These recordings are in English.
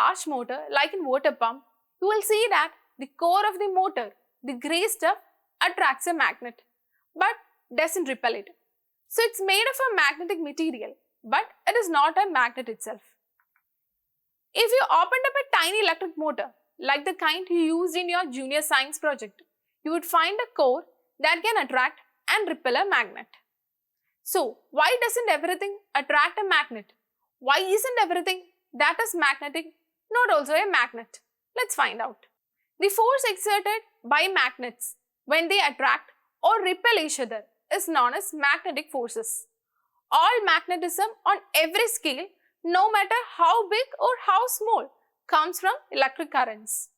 large motor like in water pump, you will see that the core of the motor, the grey stuff, attracts a magnet but doesn't repel it. So it's made of a magnetic material, but it is not a magnet itself. If you opened up a tiny electric motor, like the kind you used in your junior science project, you would find a core that can attract and repel a magnet. So, why doesn't everything attract a magnet? Why isn't everything that is magnetic not also a magnet? Let's find out. The force exerted by magnets when they attract or repel each other is known as magnetic forces. All magnetism on every scale, no matter how big or how small, comes from electric currents.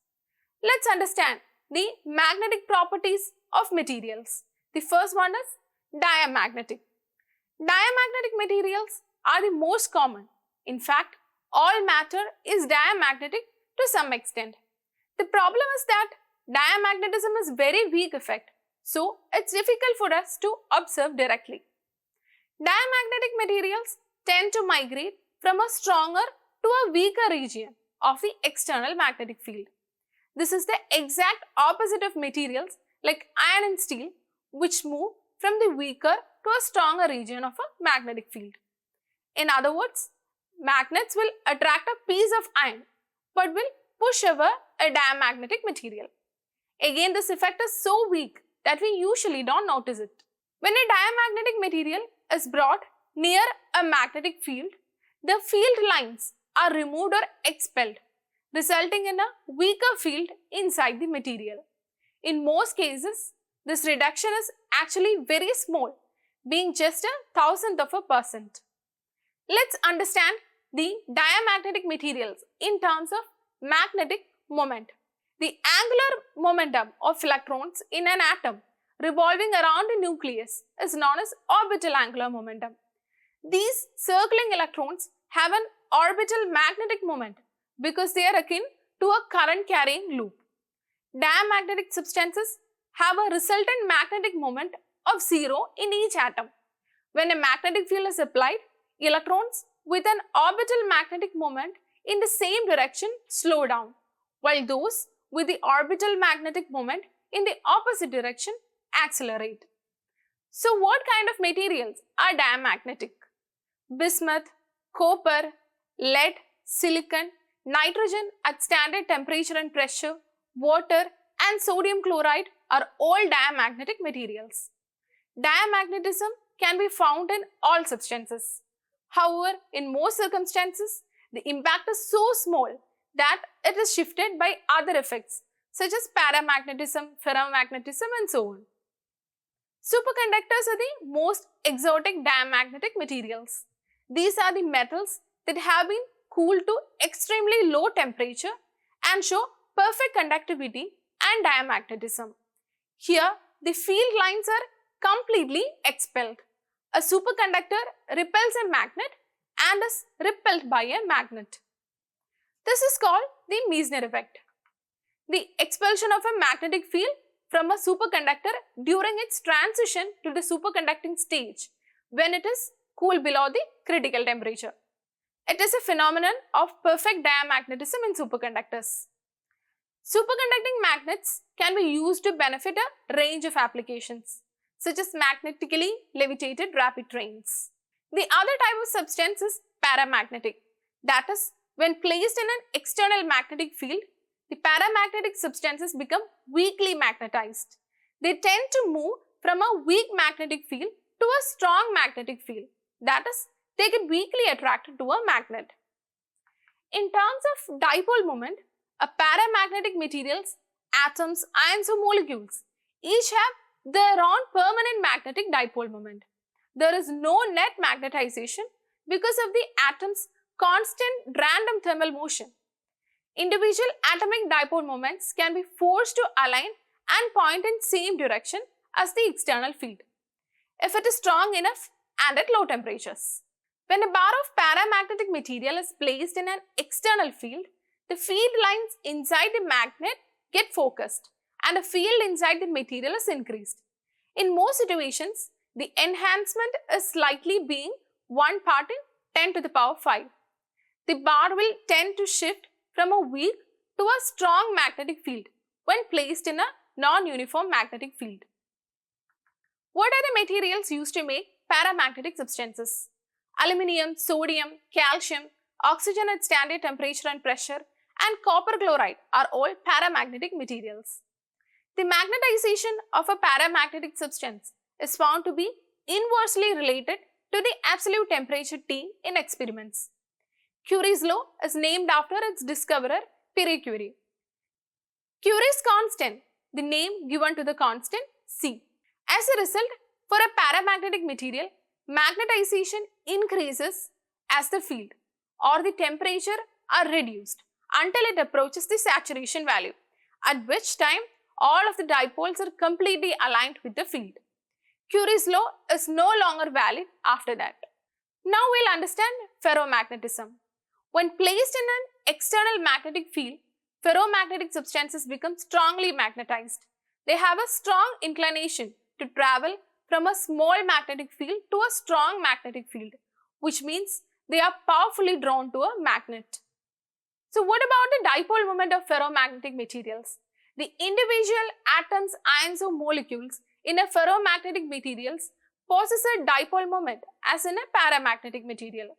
Let's understand the magnetic properties of materials. The first one is diamagnetic. Diamagnetic materials are the most common. In fact, all matter is diamagnetic to some extent. The problem is that diamagnetism is very weak effect, so it's difficult for us to observe directly. Diamagnetic materials tend to migrate from a stronger to a weaker region of the external magnetic field. This is the exact opposite of materials like iron and steel, which move from the weaker to a stronger region of a magnetic field. In other words, magnets will attract a piece of iron but will push away a diamagnetic material. Again, this effect is so weak that we usually don't notice it. When a diamagnetic material is brought near a magnetic field, the field lines are removed or expelled, resulting in a weaker field inside the material. In most cases, this reduction is actually very small, being just 1/1000%. Let's understand the diamagnetic materials in terms of magnetic moment. The angular momentum of electrons in an atom revolving around the nucleus is known as orbital angular momentum. These circling electrons have an orbital magnetic moment because they are akin to a current carrying loop. Diamagnetic substances have a resultant magnetic moment of 0 in each atom. When a magnetic field is applied, electrons with an orbital magnetic moment in the same direction slow down, while those with the orbital magnetic moment in the opposite direction accelerate. So what kind of materials are diamagnetic? Bismuth, copper, lead, silicon, nitrogen at standard temperature and pressure, water and sodium chloride are all diamagnetic materials. Diamagnetism can be found in all substances. However, in most circumstances, the impact is so small that it is shifted by other effects such as paramagnetism, ferromagnetism and so on. Superconductors are the most exotic diamagnetic materials. These are the metals that have been cooled to extremely low temperature and show perfect conductivity and diamagnetism. Here, the field lines are completely expelled. A superconductor repels a magnet and is repelled by a magnet. This is called the Meissner effect. The expulsion of a magnetic field from a superconductor during its transition to the superconducting stage when it is cool below the critical temperature. It is a phenomenon of perfect diamagnetism in superconductors. Superconducting magnets can be used to benefit a range of applications, such as magnetically levitated rapid trains. The other type of substance is paramagnetic. That is, when placed in an external magnetic field, the paramagnetic substances become weakly magnetized. They tend to move from a weak magnetic field to a strong magnetic field. That is, they get weakly attracted to a magnet. In terms of dipole moment, a paramagnetic materials, atoms, ions or molecules each have their own permanent magnetic dipole moment. There is no net magnetization because of the atom's constant random thermal motion. Individual atomic dipole moments can be forced to align and point in same direction as the external field, if it is strong enough and at low temperatures. When a bar of paramagnetic material is placed in an external field, the field lines inside the magnet get focused and the field inside the material is increased. In most situations, the enhancement is likely being 1 part in 10 to the power 5. The bar will tend to shift from a weak to a strong magnetic field when placed in a non-uniform magnetic field. What are the materials used to make paramagnetic substances? Aluminium, sodium, calcium, oxygen at standard temperature and pressure, and copper chloride are all paramagnetic materials. The magnetization of a paramagnetic substance is found to be inversely related to the absolute temperature T in experiments. Curie's law is named after its discoverer, Pierre Curie. Curie's constant, the name given to the constant C. As a result, for a paramagnetic material, magnetization increases as the field or the temperature are reduced until it approaches the saturation value, at which time all of the dipoles are completely aligned with the field. Curie's law is no longer valid after that. Now we'll understand ferromagnetism. When placed in an external magnetic field, ferromagnetic substances become strongly magnetized. They have a strong inclination to travel from a small magnetic field to a strong magnetic field, which means they are powerfully drawn to a magnet. So what about the dipole moment of ferromagnetic materials? The individual atoms, ions or molecules in a ferromagnetic materials possess a dipole moment as in a paramagnetic material.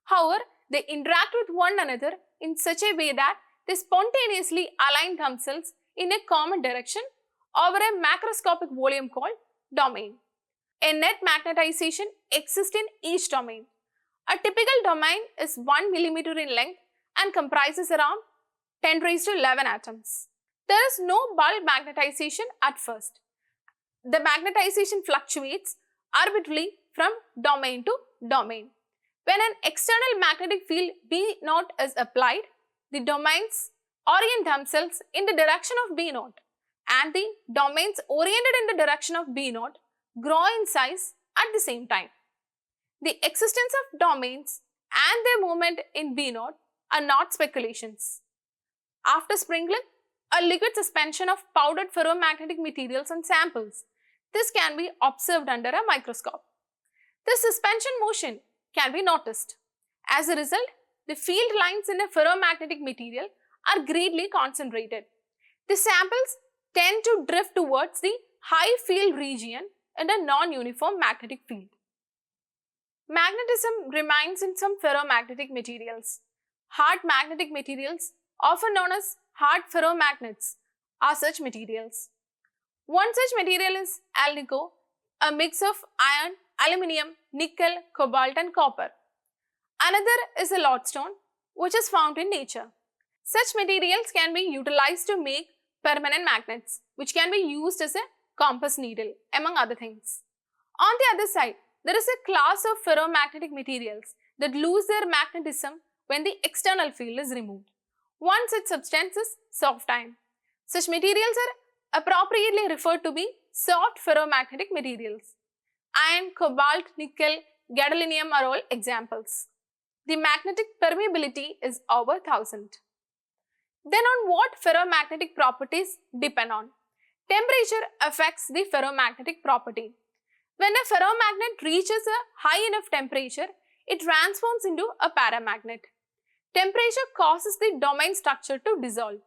However, they interact with one another in such a way that they spontaneously align themselves in a common direction over a macroscopic volume called domain. A net magnetization exists in each domain. A typical domain is 1 mm in length and comprises around 10⁻11 atoms. There is no bulk magnetization at first. The magnetization fluctuates arbitrarily from domain to domain. When an external magnetic field B0 is applied, the domains orient themselves in the direction of B0 and the domains oriented in the direction of B0 grow in size at the same time. The existence of domains and their movement in B0 are not speculations. After sprinkling a liquid suspension of powdered ferromagnetic materials on samples, this can be observed under a microscope. The suspension motion can be noticed. As a result, the field lines in a ferromagnetic material are greatly concentrated. The samples tend to drift towards the high field region in a non-uniform magnetic field. Magnetism remains in some ferromagnetic materials. Hard magnetic materials, often known as hard ferromagnets, are such materials. One such material is alnico, a mix of iron, aluminium, nickel, cobalt and copper. Another is a lodestone, which is found in nature. Such materials can be utilized to make permanent magnets, which can be used as a compass needle, among other things. On the other side, there is a class of ferromagnetic materials that lose their magnetism when the external field is removed. One such substance is soft iron. Such materials are appropriately referred to be soft ferromagnetic materials. Iron, cobalt, nickel, gadolinium are all examples. The magnetic permeability is over 1000. Then on what ferromagnetic properties depend on? Temperature affects the ferromagnetic property. When a ferromagnet reaches a high enough temperature, it transforms into a paramagnet. Temperature causes the domain structure to dissolve.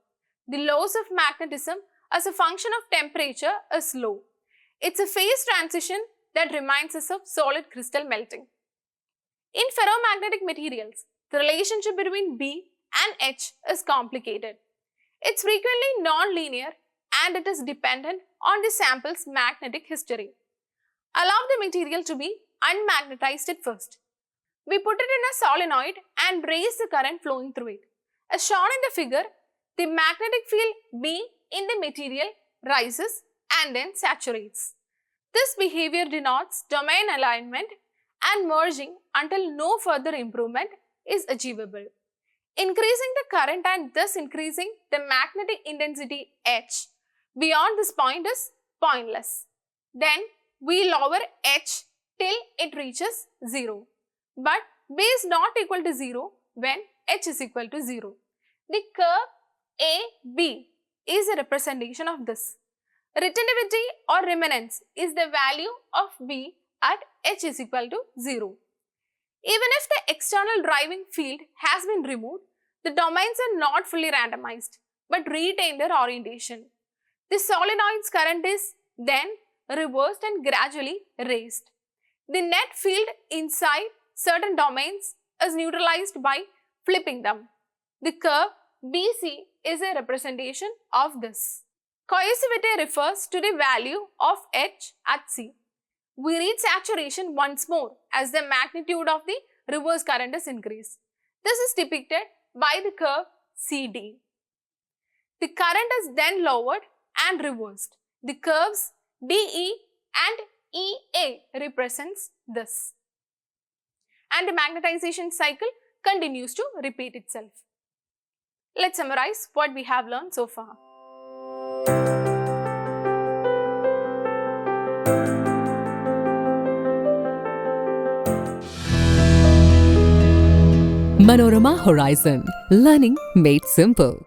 The loss of magnetism as a function of temperature is low. It's a phase transition that reminds us of solid crystal melting. In ferromagnetic materials, the relationship between B and H is complicated. It's frequently non-linear and it is dependent on the sample's magnetic history. Allow the material to be unmagnetized at first. We put it in a solenoid and raise the current flowing through it. As shown in the figure, the magnetic field B in the material rises and then saturates. This behavior denotes domain alignment and merging until no further improvement is achievable. Increasing the current and thus increasing the magnetic intensity H beyond this point is pointless. Then we lower H till it reaches 0. But B is not equal to 0 when H is equal to 0. The curve AB is a representation of this. Retentivity or remanence is the value of B at H is equal to 0. Even if the external driving field has been removed, The domains are not fully randomized but retain their orientation. The solenoid's current is then reversed and gradually raised. The net field inside certain domains is neutralized by flipping them. The curve BC is a representation of this. Coercivity refers to the value of H at C. We reach saturation once more as the magnitude of the reverse current is increased. This is depicted by the curve CD. The current is then lowered and reversed. The curves DE and EA represents this. And the magnetization cycle continues to repeat itself. Let's summarize what we have learned so far. Manorama Horizon. Learning made simple.